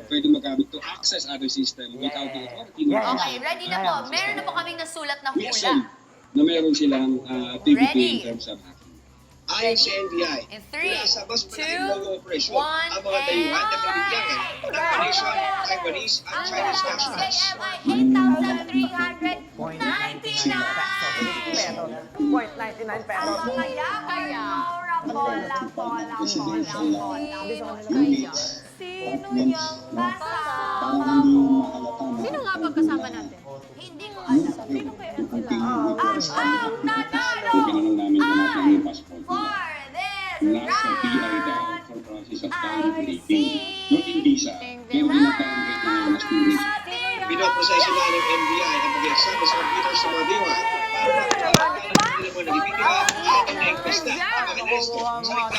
pwede magamit to access other system without the authority. Okay, ready na po. Meron na po kaming nasulat na We hula. assume na meron silang activity Ready. in terms of hacking. Ayon sa NBI, In 3, sa mas 2, malaking mga operasyon 1, ang mga dayuhan na pinibigyan ng Malaysian, Taiwanese at Chinese nationals. JMI 8,399. 0.99 pesos. Kaya. Sino yung kasama ko? Sino nga ba kasama natin? Hindi ko alam. Sino kaya sila? At ang nanalo Pinanong namin kung natin yung passport for nila. this Nasa PI daw round for process of validating. Not in visa. Kaya wala pa ang kahit na mas tourist. Pinoproseso na ng NBI ang pag-iasama sa computer sa mga dayuhan para makakita hindi naman nagpipira at na-enquesta ang mga resto sa reklamo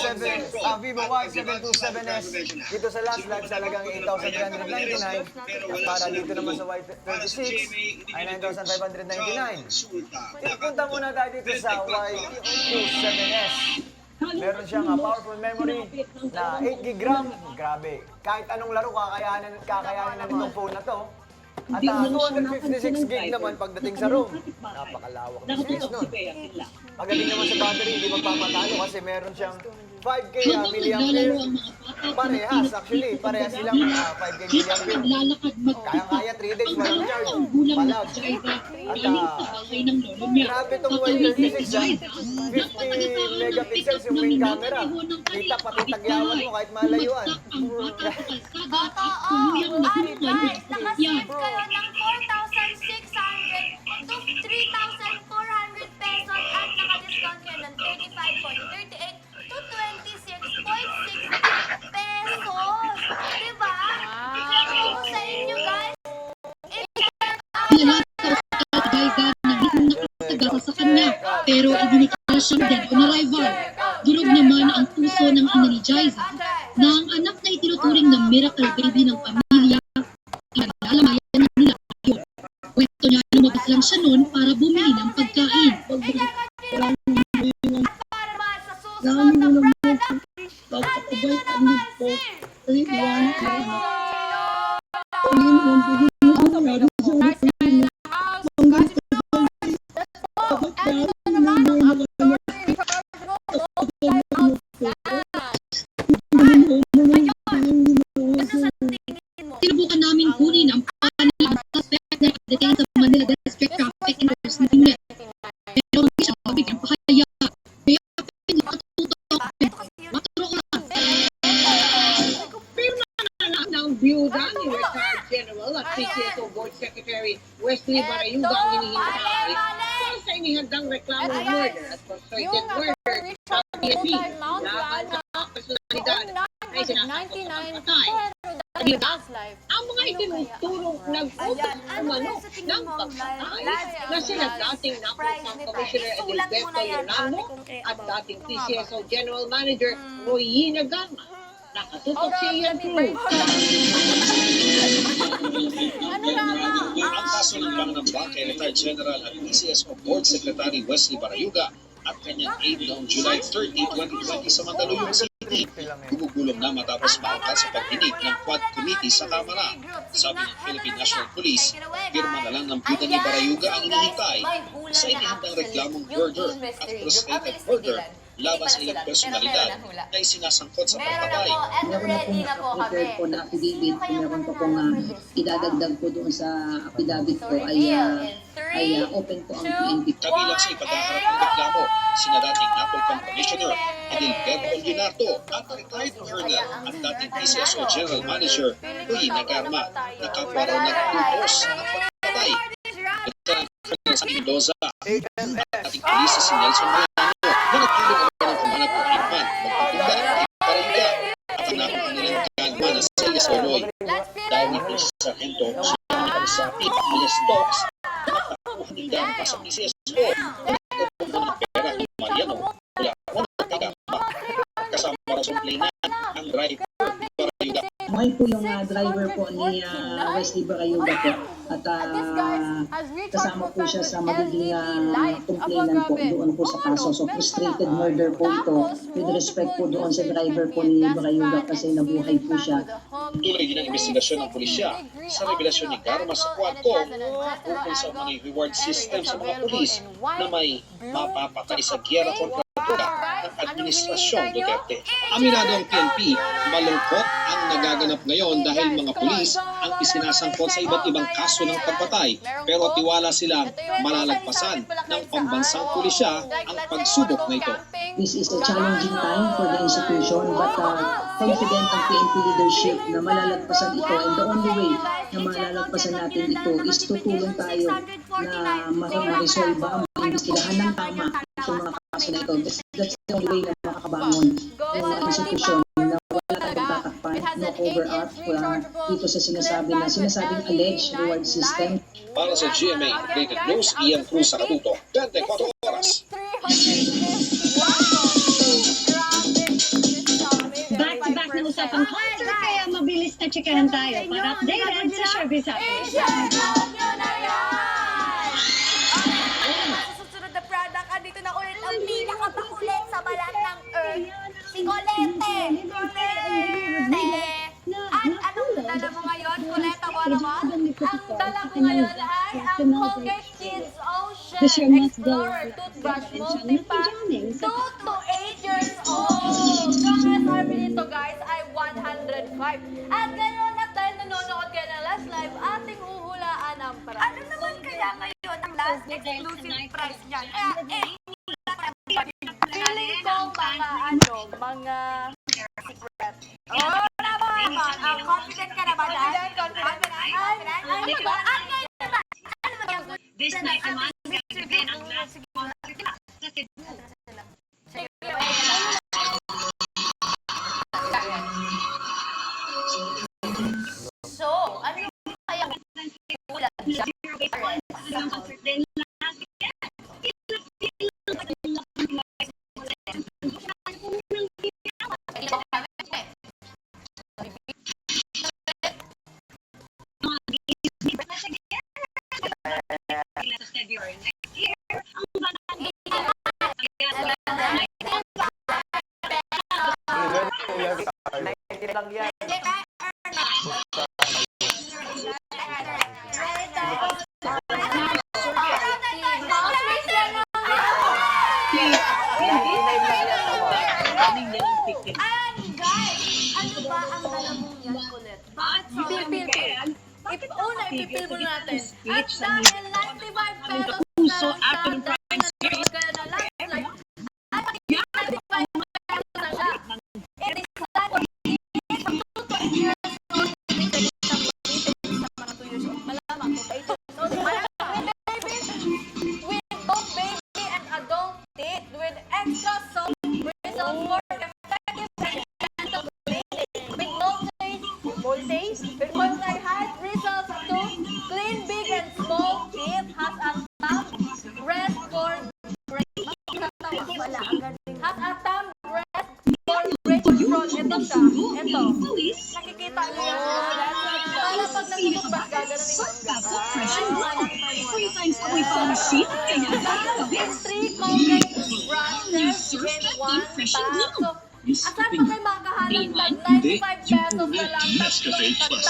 online fraud Vivo at Y727S dito sa last live talagang 8,399 at para dito naman sa Y36 ay 9,599. Punta muna tayo dito sa Y27S. Meron siyang powerful memory na 8GB RAM. Grabe. Kahit anong laro kakayanin ng itong phone na to. At 256GB naman pagdating sa room. Napakalawak ng space nun. Pagdating naman sa battery, hindi magpapatalo kasi meron siyang 5K milliampere. Parehas, actually. Parehas silang 5K milliampere. Kaya 3 days walang charge. Palag. At grabe itong Y36 50 megapixels yung main camera. Kita pati tagyawan mo kahit malayuan. guys, nakasave kayo ng 4,600 to 3,400 pesos at naka-discount kayo ng 35.38 to 26.60 pesos. Diba? Kaya ko sa inyo, guys. Nagtagal sa kanya, pero idinikala siyang dead on arrival. Durog naman ang puso ng ina ni Jaiza na ang anak na itinuturing na miracle baby ng pamilya ay nalamayan nila yun. Kwento niya, lumabas lang siya noon para bumili ng pagkain. Para ba sa susunod na product, nandito naman si Sinubukan namin kunin ang panel ng suspect na detain sa Manila District Traffic Enforcement Unit. Pero hindi siya mabigyan pakaya. Kaya pinatutok maturo ko lang. Ng byuda ni Retired General at PCSO Board Secretary Wesley Barayuga ang hinihintay sa inihagdang reklamo ng murder at frustrated murder sa PNP laban sa personalidad na isinasakot patay. Ang mga itinuturong nag-utos umano ng pagpatay na sila dating naputang Commissioner Edilberto Leonardo at dating PCSO General Manager Royina Gama. Nakatutok si Ian Cruz. Ang kaso ng panganamba kay Retired General at PCSO Board Secretary Wesley Barayuga at kanyang aide noong July 30, 2020 sa Mandaluyong City, gumugulong na matapos maangkat sa pagdinig ng Quad Committee sa Kamara. Sabi ng Philippine National Police, pirma na lang ng byuda ni Barayuga ang inihintay sa inihandang reklamong murder at frustrated murder laban sa ilang personalidad na isinasangkot sa pagpatay. ready na po kami. po na affidavit, kung meron po kung idadagdag po doon sa affidavit ko ay open po ang PNP. Kabilang sa ipaghaharap ng reklamo, sina dating NAPOLCOM Commissioner Edilberto Leonardo at retired Colonel at dating PCSO General Manager Royina Garma na kapwa raw nagpupos ng pagpatay. Lieutenant Colonel San Mendoza at dating police si Nelson Mariano na nagtulong ako ng kumanap ng Irman magpapunda kay Barayuga at anak ng nilang Garma na Celia Soloy. Dahil na po sa sargento siya ang sa Pilas Stokes hanggang pa sa PCSO. Nagtutubo ng pera kay Mariano kaya ako nagkagama. Kasama raw sa plainan ang driver ni Barayuga. Buhay po yung driver po ni Wesley Barayuga po. At kasama po siya sa magiging complainant po doon po sa kaso. So frustrated murder po ito with respect po doon sa driver po ni Barayuga kasi nabuhay po siya. Tuloy din ang investigasyon ng pulisya sa revelasyon ni Garma sa Quadcom ukol sa money reward system sa mga pulis na may mapapatay sa giyera kontra droga ng Administrasyong Duterte. Aminado ang PNP, malungkot ang nagaganap ngayon dahil mga pulis ang isinasangkot sa iba't ibang kaso ng pagpatay, pero tiwala silang malalagpasan ng pambansang pulisya ang pagsubok na ito. This is a challenging time for the institution but confident ang PNP leadership na malalagpasan ito and the only way na malalagpasan natin ito is tutulong tayo na ma-resolve ang investigahan ng tama sa mga kaso na ito. That's the only way na makakabangon yung institution na wala tayong tatakpan, no cover-up dito sa sinasabing alleged reward system. Para sa GMA Integrated News, Ian Cruz sa Katuto, 24 oras. Back-to-back na usapang concert, kaya mabilis na tsikahan tayo para updated sa Showbiz Updates. Susunod na product, andito na ulit ang pinakabakulit sa balat ng Earth. Si Colette! At anong dala mo ngayon, Colette Aguaramal? Ang dala ko ngayon ay ang Colgate Kids Ocean Explorer Toothbrush Multipack 2 to 8 years old. So, ang SRP nito guys ay 105. At ngayon at dahil nanonood kayo ng Last Live, ating uhulaan ang price. Ano naman kaya ngayon ang last exclusive price niyan? Feeling ko mga secret. Oh, naman! Confident ka na ba dahil? Confident? Ano ba? Ano ba? Ano ba yung this night naman? So, ano yung kaya ulan siya? Lang yan. Ano ba ang dala mong yan, Colette? Ipipil mo natin. At dahil 95 pesos So after the prime series, kaya na live, at 95 pesos na siya. It is time for malamang kung 8 years old. With both baby and adult teeth, with extra soft bristle for effective and gentle cleaning. With voltage, with multi-height bristles to clean big and small teeth, has a thumb rest for has a thumb rest for breaking front. Ito siya. Ito. Nakikita niyo yan. Para pag nagtutubas, gaganin mo ang three times away from sheet, kaya in 3 Colgate brushes in 1 pack. So, asan pa kayo makahanap ng 95 pesos na lang? Nescafe Plus.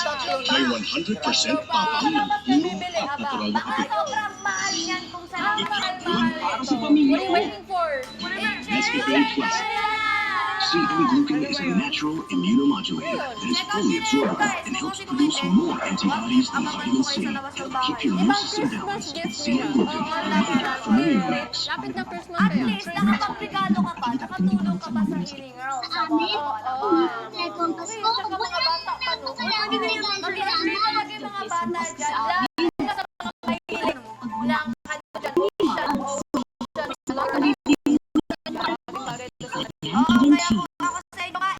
May 100% Paano papa. naman kayo bibili, aba? Baka sobrang mahal yan kung saan naman kayo mahal ito. What are you waiting for? Nescafe Plus. Simply glucose is a natural immunomodulator that is fully absorbable and helps produce more antibodies than vitamin C. Keep your immune system balanced with C glucose from Immunomax. Lapit na Christmas At kaya. least, nakapagregalo ka pa, nakatulong ka pa sa healing girl. Sa mga mga bata pa, no? Mag-i-agree talaga yung mga bata dyan. Lalo na sa mga mahiling ng ako sa inyo ka,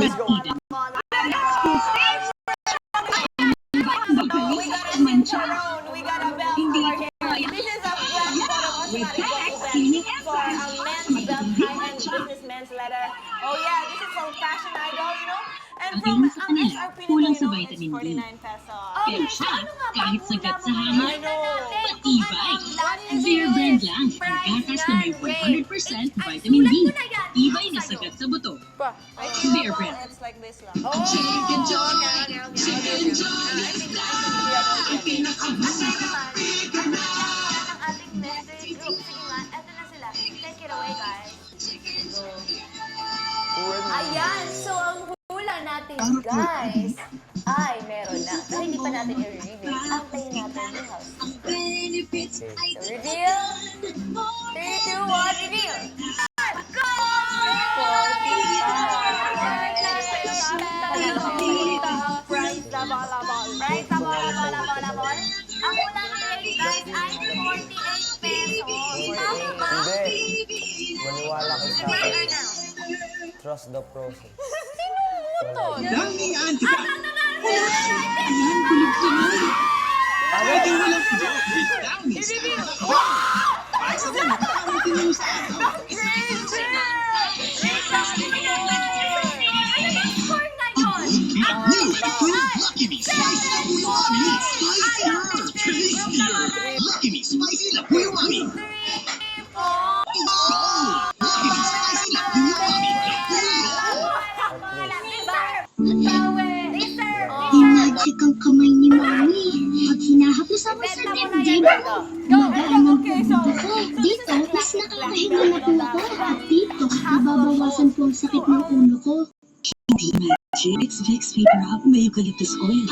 Let's go. We got a Cincharon. We got a belt for our hair. This is a black bottom automatic belt for a men's belt high-end businessman's leather. Oh yeah, this is from Fashion Idol, you know? And Ang from iyon sa kanila, SRP nito, kulang you sa know, vitamin it's D. 49 pesos. Pero siya, kahit sagat sa I hangin, know. matibay. Bear Brand lang ang gatas na may 100% vitamin D. Tibay na sagat sa buto. Bear Brand. It's like this lang. Oh, Chicken joy, chicken joy, ating message group. Sige nga, eto na sila. Take it away, guys. Ayan, so ang hula natin, guys, ay meron na. Pero hindi pa natin i-reveal. Antayin natin yung house. So, reveal. 3, 2, 1, reveal. Go! 45. Price na bala-ball. Price na bala-bala-ball. Ang hula natin, guys, ay 48 pesos. Tama ba? Hindi. Maniwala ka sa Where akin. now? Trust the process. Sinuto. Daming anti. Ano? Daming para sa mga nakakarating mo sa araw. Lucky Me Spicy na Umami. Spicier, tastier. Lucky Me Spicy na Umami. Lucky Me Spicy na Umami. Magic ang kamay ni Mami. Pag hinahapos ako sa dibdib, magaan ang puso ko. Dito, mas nakakahinga na po ako. At dito, nababawasan po ang sakit ng ulo ko. Hindi magic. It's Vicks Vapor Hub. May eucalyptus oil.